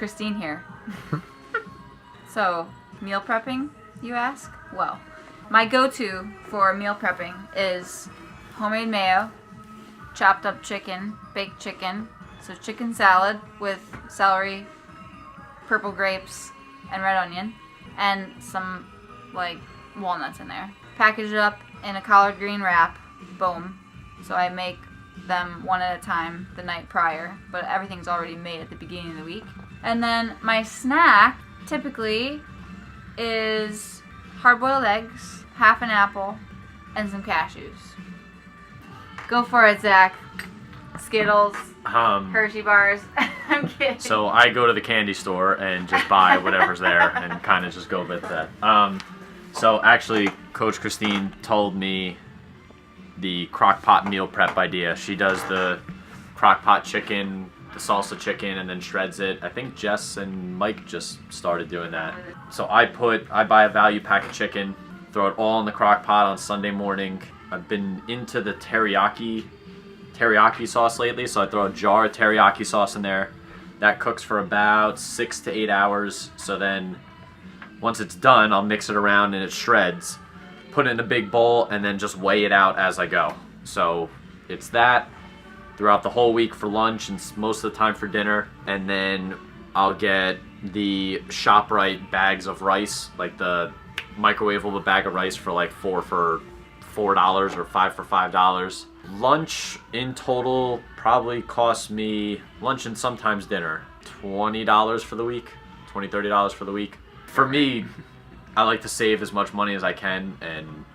Christine here. So, meal prepping, you ask? Well, my go-to for meal prepping is homemade mayo, chopped up chicken, baked chicken, so chicken salad with celery, purple grapes, and red onion, and some, like, walnuts in there. Package it up in a collard green wrap, boom. So I make them one at a time the night prior, but everything's already made at the beginning of the week. And then my snack typically is hard-boiled eggs, half an apple, and some cashews. Go for it, Zach. Skittles, Hershey bars. I'm kidding. So I go to the candy store and just buy whatever's there and kind of just go with that. So actually, Coach Christine told me the crock pot meal prep idea. She does the crock pot chicken, the salsa chicken, and then shreds it. I think Jess and Mike just started doing that. So I buy a value pack of chicken, throw it all in the crock pot on Sunday morning. I've been into the teriyaki sauce lately, so I throw a jar of teriyaki sauce in there. That cooks for about 6 to 8 hours. So then once it's done, I'll mix it around and it shreds, put it in a big bowl, and then just weigh it out as I go. So it's that throughout the whole week for lunch and most of the time for dinner. And then I'll get the ShopRite bags of rice, like the microwavable bag of rice for like $4 for $4 or 5 for $5. Lunch in total probably costs me, lunch and sometimes dinner, $20 for the week, $30 for the week. For me, I like to save as much money as I can, and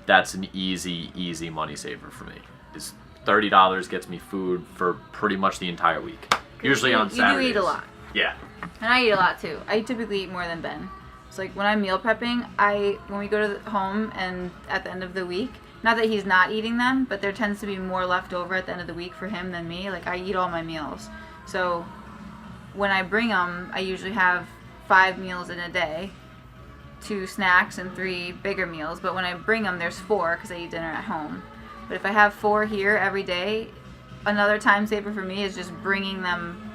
that's an easy money saver for me. Is $30 gets me food for pretty much the entire week. Usually on Saturdays. You do eat a lot. Yeah. And I eat a lot too. I typically eat more than Ben. So like when I'm meal prepping, when we go to home and at the end of the week, not that he's not eating them, but there tends to be more left over at the end of the week for him than me. Like I eat all my meals. So when I bring them, I usually have 5 meals in a day, 2 snacks and 3 bigger meals. But when I bring them, there's 4 because I eat dinner at home. But if I have 4 here every day, another time saver for me is just bringing them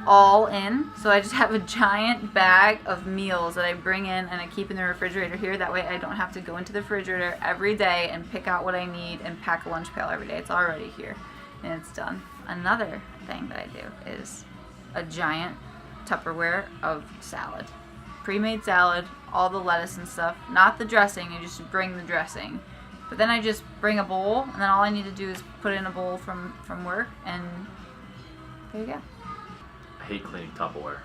all in. So I just have a giant bag of meals that I bring in and I keep in the refrigerator here. That way I don't have to go into the refrigerator every day and pick out what I need and pack a lunch pail every day. It's already here and it's done. Another thing that I do is a giant Tupperware of salad. Pre-made salad, all the lettuce and stuff. Not the dressing, you just bring the dressing. But then I just bring a bowl, and then all I need to do is put it in a bowl from work, and there you go. I hate cleaning Tupperware.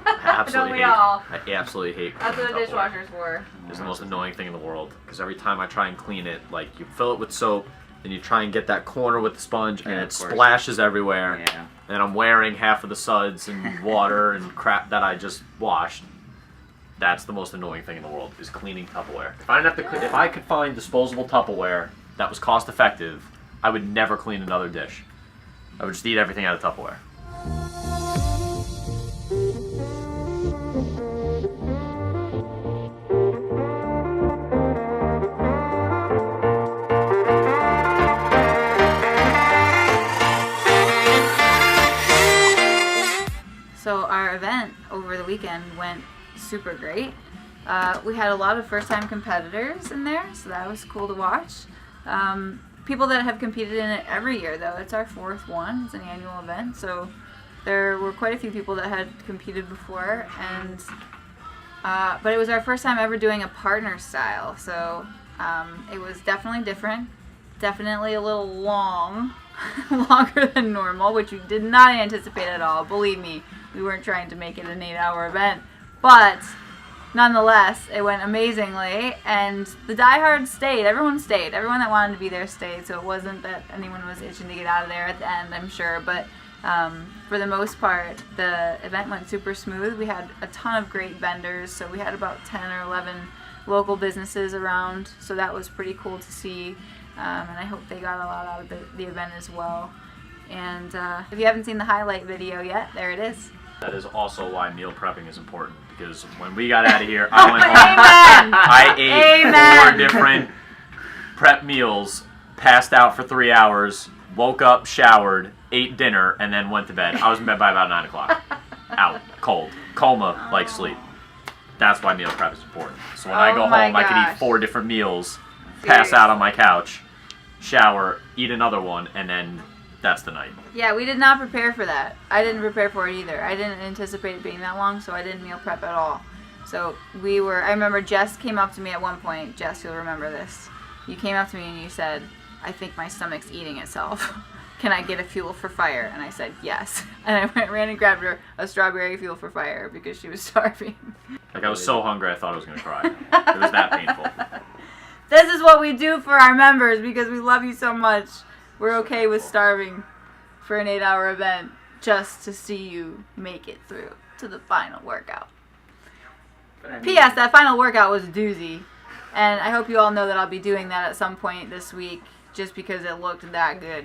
I absolutely hate That's what the Tupperware. dishwasher's for. It's the most annoying thing in the world, because every time I try and clean it, like you fill it with soap, then you try and get that corner with the sponge, and it splashes everywhere. Yeah. And I'm wearing half of the suds and water and crap that I just washed. That's the most annoying thing in the world, is cleaning Tupperware. If I could find disposable Tupperware that was cost effective, I would never clean another dish. I would just eat everything out of Tupperware. So our event over the weekend went super great. We had a lot of first-time competitors in there, so that was cool to watch. People that have competed in it every year, though. It's our 4th one. It's an annual event, so there were quite a few people that had competed before, and but it was our first time ever doing a partner style, so it was definitely different, definitely a little long, longer than normal, which we did not anticipate at all. Believe me, we weren't trying to make it an 8-hour event, but nonetheless, it went amazingly, and the diehards stayed. Everyone stayed. Everyone that wanted to be there stayed, so it wasn't that anyone was itching to get out of there at the end, I'm sure, but for the most part, the event went super smooth. We had a ton of great vendors, so we had about 10 or 11 local businesses around, so that was pretty cool to see, and I hope they got a lot out of the event as well. And if you haven't seen the highlight video yet, there it is. That is also why meal prepping is important, because when we got out of here, I went home. I ate 4 different prep meals, passed out for 3 hours, woke up, showered, ate dinner, and then went to bed. I was in bed by about 9 o'clock. out, cold, coma like sleep. That's why meal prep is important. So when I go Oh my home, I can eat gosh. 4 different meals, pass out on my couch, shower, eat another one, and then that's the night. Yeah, we did not prepare for that. I didn't prepare for it either. I didn't anticipate it being that long, so I didn't meal prep at all. So I remember Jess came up to me at one point. Jess, you'll remember this. You came up to me and you said, I think my stomach's eating itself. Can I get a fuel for fire? And I said, yes. And I ran and grabbed her a strawberry fuel for fire because she was starving. Like, I was so hungry I thought I was going to cry. It was that painful. This is what we do for our members because we love you so much. We're okay with starving for an 8-hour event just to see you make it through to the final workout. P.S. That final workout was a doozy. And I hope you all know that I'll be doing that at some point this week just because it looked that good.